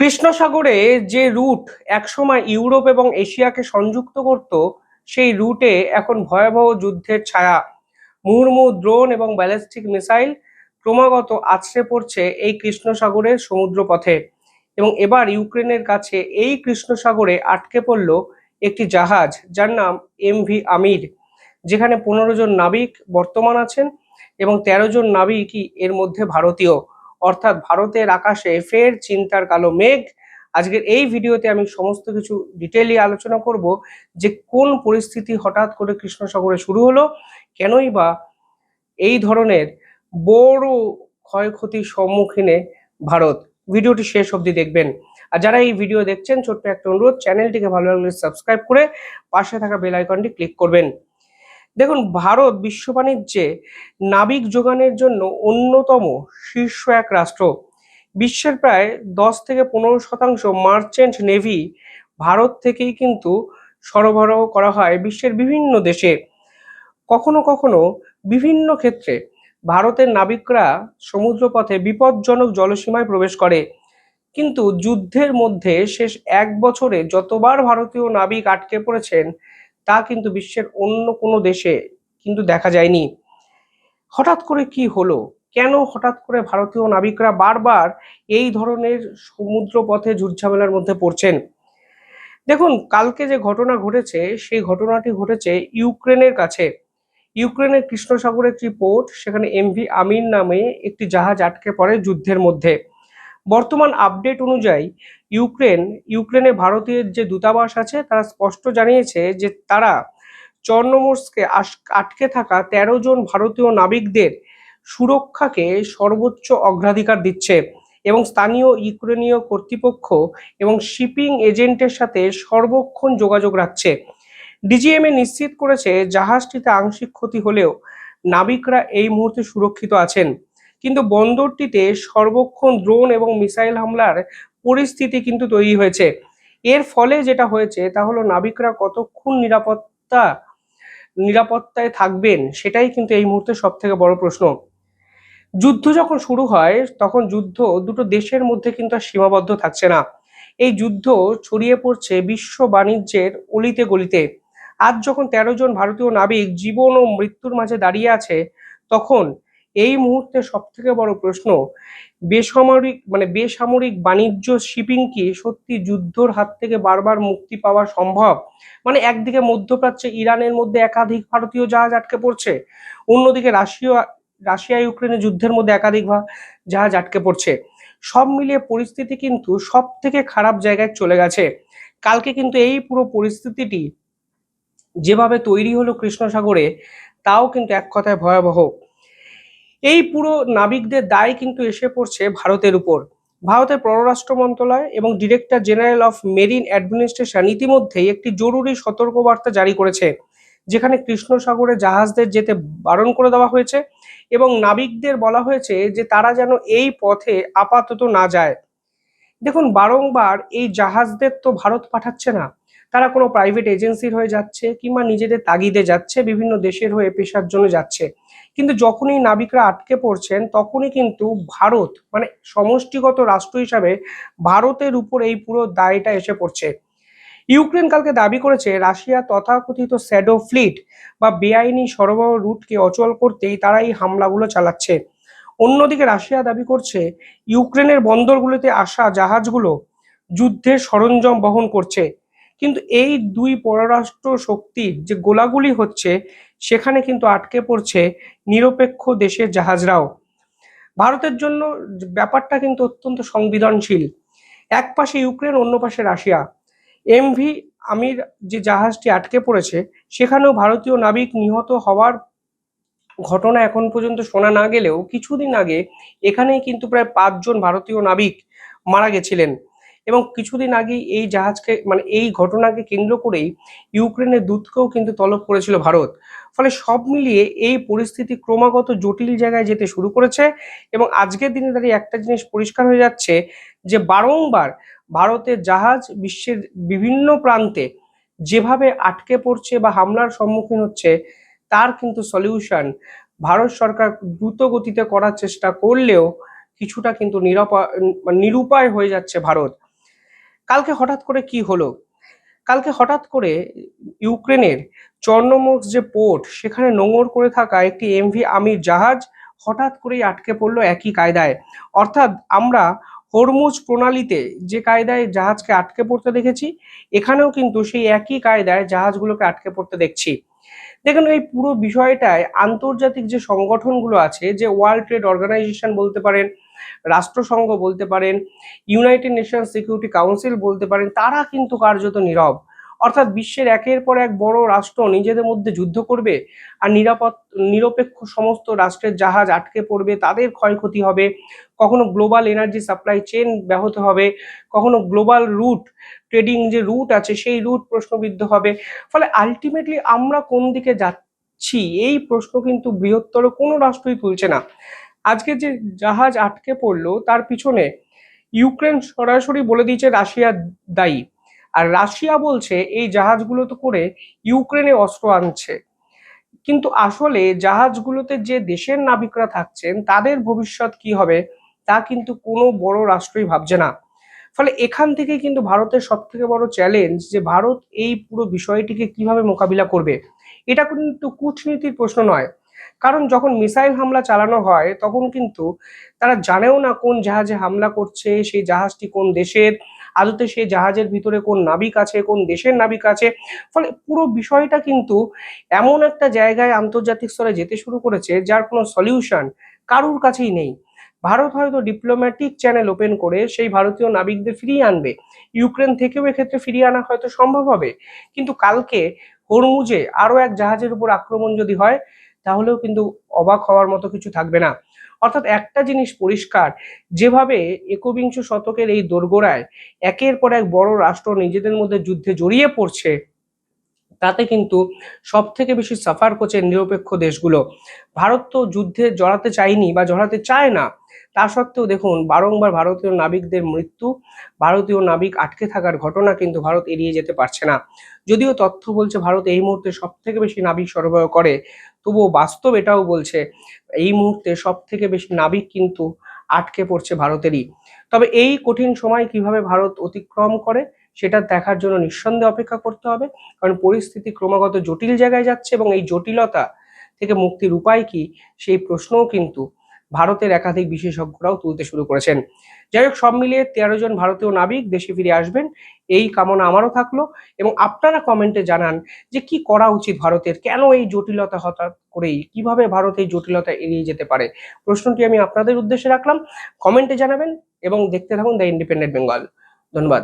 কৃষ্ণ সাগরে যে রুট একসময় ইউরোপ এবং এশিয়াকে সংযুক্ত করত, সেই রুটে এখন ভয়াবহ যুদ্ধের ছায়া। মুহুর্মুহু ড্রোন এবং ব্যালিস্টিক মিসাইল ক্রমাগত আছড়ে পড়ছে এই কৃষ্ণ সাগরের সমুদ্রপথে। এবং এবার ইউক্রেনের কাছে এই কৃষ্ণ সাগরে আটকে পড়ল একটি জাহাজ, যার নাম এমভি আমির, যেখানে 15 জন নাবিক বর্তমান আছেন এবং 13 জন নাবিকই এর মধ্যে ভারতীয়। অর্থাৎ ভারতের আকাশে ফের চিন্তার কালো মেঘ। আজকের এই ভিডিওতে আমি সমস্ত কিছু ডিটেইলি আলোচনা করব যে কোন পরিস্থিতি হঠাৎ করে কৃষ্ণ সাগরে শুরু হলো, কেনই বা এই ধরনের বড় ক্ষয়ক্ষতির সম্মুখীনে ভারত। ভিডিওটি শেষ অবধি দেখবেন। আর যারা এই ভিডিও দেখছেন, ছোট্ট একটা অনুরোধ, চ্যানেলটিকে ভালো লাগলে সাবস্ক্রাইব করে পাশে থাকা বেল আইকনটি ক্লিক করবেন। দেখুন, ভারত বিশ্ব বাণিজ্যে নাবিক যোগানের জন্য অন্যতম শীর্ষ এক রাষ্ট্র। বিশ্বের প্রায় 10 থেকে 15% মার্চেন্ট নেভি ভারত থেকেই কিন্তু সরবরাহ করা হয় বিশ্বের বিভিন্ন দেশে। কখনো কখনো বিভিন্ন ক্ষেত্রে ভারতের নাবিকরা সমুদ্রপথে বিপজ্জনক জলসীমায় প্রবেশ করে, কিন্তু যুদ্ধের মধ্যে শেষ 1 বছরে যতবার ভারতীয় নাবিক আটকে পড়েছেন তা কিন্তু বিশ্বের অন্য কোনো দেশে কিন্তু দেখা যায়নি। হঠাৎ করে কি হলো? কেন হঠাৎ করে ভারতীয় নাবিকরা বারবার এই ধরনের সমুদ্র পথে ঝুটঝামেলার মধ্যে পড়ছেন? দেখুন, কালকে যে ঘটনা ঘটেছে সেই ঘটনাটি ঘটেছে ইউক্রেনের কাছে। ইউক্রেনের কৃষ্ণ সাগরের একটি পোর্ট, সেখানে এমভি আমির নামে একটি জাহাজ আটকে পড়ে যুদ্ধের মধ্যে। বর্তমান আপডেট অনুযায়ী ইউক্রেনে ভারতীয় যে দূতাবাস আছে তারা স্পষ্ট জানিয়েছে যে তারা চর্নোমর্স্কে আটকে থাকা 13 জন ভারতীয় নাবিকদের সুরক্ষাকে সর্বোচ্চ অগ্রাধিকার দিচ্ছে এবং স্থানীয় ইউক্রেনীয় কর্তৃপক্ষ এবং শিপিং এজেন্টের সাথে সর্বক্ষণ যোগাযোগ রাখছে। ডিজিএমএ নিশ্চিত করেছে জাহাজটিতে আংশিক ক্ষতি হলেও নাবিকরা এই মুহূর্তে সুরক্ষিত আছেন, কিন্তু বন্দরটিতে সর্বক্ষণ ড্রোন এবং মিসাইল হামলার পরিস্থিতি কিন্তু তৈরি হয়েছে। এর ফলে যেটা হয়েছে তা হলো নাবিকরা কতক্ষণ নিরাপত্তায় থাকবেন, সেটাই কিন্তু এই মুহূর্তে সব থেকে বড় প্রশ্ন। যুদ্ধ যখন শুরু হয় তখন যুদ্ধ দুটো দেশের মধ্যে কিন্তু আর সীমাবদ্ধ থাকছে না। এই যুদ্ধ ছড়িয়ে পড়ছে বিশ্ব বাণিজ্যের অলিতে গলিতে। আজ যখন 13 জন ভারতীয় নাবিক জীবন ও মৃত্যুর মাঝে দাঁড়িয়ে আছে, তখন এই মুহূর্তে সব থেকে বড় প্রশ্ন, বেসামরিক বাণিজ্য শিপিং কি সত্যি যুদ্ধর হাত থেকে বারবার মুক্তি পাওয়া সম্ভব? একদিকে মধ্যপ্রাচ্যে ইরানের মধ্যে একাধিক ভারতীয় জাহাজ আটকে পড়ছে, অন্যদিকে রাশিয়া ইউক্রেনের যুদ্ধের মধ্যে একাধিক জাহাজ আটকে পড়ছে। সব মিলিয়ে পরিস্থিতি কিন্তু সব থেকে খারাপ জায়গায় চলে গেছে। কালকে কিন্তু এই পুরো পরিস্থিতিটি যেভাবে তৈরি হলো কৃষ্ণ সাগরে, তাও কিন্তু এক কথায় ভয়াবহ। এই পুরো নাবিকদের দায় কিন্তু এসে পড়ছে ভারতের উপর। ভারতের পররাষ্ট্র মন্ত্রণালয় এবং director general of marine administration ইতিমধ্যেই একটি জরুরি সতর্কবার্তা জারি করেছে, যেখানে কৃষ্ণ সাগরে জাহাজদের যেতে বারণ করে দেওয়া হয়েছে এবং নাবিকদের বলা হয়েছে যে তারা যেন এই পথে আপাতত না যায়। দেখুন, বারংবার এই জাহাজদের তো ভারত পাঠাচ্ছে না, তারা কোনো প্রাইভেট এজেন্সির হয়ে যাচ্ছে কিংবা নিজেদের তাগিদে যাচ্ছে, বিভিন্ন দেশের হয়ে পেশার জন্য যাচ্ছে। কিন্তু যখনই নাবিকরা আটকে পড়ছেন তখনই কিন্তু ভারত সমষ্টিগত রাষ্ট্র হিসাবে ভারতের উপর এই পুরো দায়টা এসে পড়ছে। ইউক্রেন কালকে দাবি করেছে রাশিয়া তথাকথিত শ্যাডো ফ্লিট বা বেআইনি সরবরাহ রুটকে অচল করতেই তারা এই হামলাগুলো চালাচ্ছে। অন্যদিকে রাশিয়া দাবি করছে ইউক্রেনের বন্দরগুলোতে আসা জাহাজগুলো যুদ্ধের সরঞ্জাম বহন করছে। কিন্তু এই দুই পররাষ্ট্র শক্তির যে গোলাগুলি হচ্ছে, সেখানে কিন্তু আটকে পড়ছে নিরপেক্ষ দেশের জাহাজরাও। ভারতের জন্য ব্যাপারটা কিন্তু অত্যন্ত সংবেদনশীল। এক পাশে ইউক্রেন, অন্য পাশে রাশিয়া। এমভি আমির যে জাহাজটি আটকে পড়েছে, সেখানেও ভারতীয় নাবিক নিহত হওয়ার ঘটনা এখন পর্যন্ত শোনা না গেলেও কিছুদিন আগে এখানেই কিন্তু প্রায় 5 জন ভারতীয় নাবিক মারা গেছিলেন। এবং কিছুদিন আগেই এই জাহাজকে এই ঘটনাকে কেন্দ্র করেই ইউক্রেনের দূতকেও কিন্তু তলব করেছিল ভারত। ফলে সব মিলিয়ে এই পরিস্থিতি ক্রমাগত জটিল জায়গায় যেতে শুরু করেছে এবং আজকের দিনে দাঁড়িয়ে একটা জিনিস পরিষ্কার হয়ে যাচ্ছে যে বারংবার ভারতের জাহাজ বিশ্বের বিভিন্ন প্রান্তে যেভাবে আটকে পড়ছে বা হামলার সম্মুখীন হচ্ছে, তার কিন্তু সলিউশন ভারত সরকার দ্রুত গতিতে করার চেষ্টা করলেও কিছুটা কিন্তু নিরুপায় হয়ে যাচ্ছে ভারত। কালকে হঠাৎ করে কি হলো? কালকে হঠাৎ করে ইউক্রেনের চর্নোমর্স যে পোর্ট, সেখানে নোঙর করে থাকা একটি এমভি আমির জাহাজ হঠাৎ করেই আটকে পড়লো একই কায়দায়। অর্থাৎ আমরা হরমুজ প্রণালীতে যে কায়দায় জাহাজকে আটকে পড়তে দেখেছি, এখানেও কিন্তু সেই একই কায়দায় জাহাজগুলোকে আটকে পড়তে দেখছি। দেখুন, এই পুরো বিষয়টায় আন্তর্জাতিক যে সংগঠনগুলো আছে, যে ওয়ার্ল্ড ট্রেড অর্গানাইজেশন বলতে পারেন, রাষ্ট্রসংঘ বলতে পারেন, ইউনাইটেড নেশনস সিকিউরিটি কাউন্সিল বলতে পারেন, তারা কিন্তু কার্যত নীরব। অর্থাৎ বিশ্বের একের পর এক বড় রাষ্ট্র নিজেদের মধ্যে যুদ্ধ করবে, আর নিরপেক্ষ সমস্ত রাষ্ট্রের জাহাজ আটকে পড়বে, তাদের ক্ষয়ক্ষতি হবে, কখনো গ্লোবাল এনার্জি সাপ্লাই চেন ব্যাহত হবে, কখনো গ্লোবাল রুট ট্রেডিং যে রুট আছে সেই রুট প্রশ্নবিদ্ধ হবে। ফলে আলটিমেটলি আমরা কোন দিকে যাচ্ছি, এই প্রশ্ন কিন্তু বৃহত্তর কোনো রাষ্ট্রই তুলছে না। আজকে যে জাহাজ আটকে পড়লো, তার পিছনে ইউক্রেন সরাসরি বলে দিয়েছে রাশিয়া দায়ী। আর রাশিয়া বলছে এই জাহাজগুলো তো করে ইউক্রেনে অস্ত্র আনছে। কিন্তু আসলে জাহাজগুলোতে যে দেশের নাবিকরা থাকছেন, তাদের ভবিষ্যৎ কি হবে তা কিন্তু কোনো বড় রাষ্ট্রই ভাবছে না। ফলে এখান থেকেই কিন্তু ভারতের সব থেকে বড় চ্যালেঞ্জ, যে ভারত এই পুরো বিষয়টিকে কিভাবে মোকাবিলা করবে। এটা কিন্তু কূটনীতির প্রশ্ন নয়, কারণ যখন মিসাইল হামলা চালানো হয় তখন কিন্তু তারা জানেও না কোন জাহাজে হামলা করছে, সেই জাহাজটি কোন দেশের, আদতে সেই জাহাজের ভিতরে কোন নাবিক আছে, কোন দেশের নাবিক আছে। ফলে পুরো বিষয়টা কিন্তু এমন একটা জায়গায় আন্তর্জাতিক স্তরে যেতে শুরু করেছে যার কোনো সলিউশন কারুর কাছেই নেই। ভারত হয়তো ডিপ্লোম্যাটিক চ্যানেল ওপেন করে সেই ভারতীয় নাবিকদের ফিরিয়ে আনবে, ইউক্রেন থেকেও এক্ষেত্রে ফিরিয়ে আনা হয়তো সম্ভব হবে। কিন্তু কালকে হরমুজে আরো এক জাহাজের উপর আক্রমণ যদি হয়, তাহলেও কিন্তু অবাক হওয়ার মতো কিছু থাকবে না। অর্থাৎ একটা জিনিস পরিষ্কার, যেভাবে একবিংশ শতকের এই দোরগোড়ায় একের পর এক বড় রাষ্ট্র নিজেদের মধ্যে যুদ্ধে জড়িয়ে পড়ছে, তাতে কিন্তু সব থেকে বেশি সাফার করছে নিরপেক্ষ দেশগুলো। ভারত তো যুদ্ধে জড়াতে চায়নি বা জড়াতে চায় না, তা সত্ত্বেও দেখুন বারংবার ভারতীয় নাবিকদের মৃত্যু, ভারতীয় নাবিক আটকে থাকার ঘটনা কিন্তু ভারত এড়িয়ে যেতে পারছে না। যদিও তথ্য বলছে ভারত এই মুহূর্তে সব থেকে বেশি নাবিক সরবরাহ করে, তবুও বাস্তব এটাও বলছে এই মুহূর্তে সব থেকে বেশি নাবিক কিন্তু আটকে পড়ছে ভারতেরই। তবে এই কঠিন সময় কিভাবে ভারত অতিক্রম করে, সেটা দেখার জন্য নিঃসন্দেহে অপেক্ষা করতে হবে। কারণ পরিস্থিতি ক্রমাগত জটিল জায়গায় যাচ্ছে, এবং এই জটিলতা থেকে মুক্তির উপায় কি, সেই প্রশ্নও কিন্তু ভারতের একাধিক বিশেষজ্ঞরাও তুলতে শুরু করেছেন। যাই হোক, সব মিলিয়ে 13 জন ভারতীয় নাবিক দেশে ফিরে আসবেন, এই কামনা আমারও থাকলো। এবং আপনারা কমেন্টে জানান যে কি করা উচিত ভারতের, কেন এই জটিলতা হঠাৎ করেই, কিভাবে ভারত এই জটিলতা এড়িয়ে যেতে পারে। প্রশ্নটি আমি আপনাদের উদ্দেশ্যে রাখলাম, কমেন্টে জানাবেন এবং দেখতে থাকুন দ্য ইন্ডিপেন্ডেন্ট বেঙ্গল। ধন্যবাদ।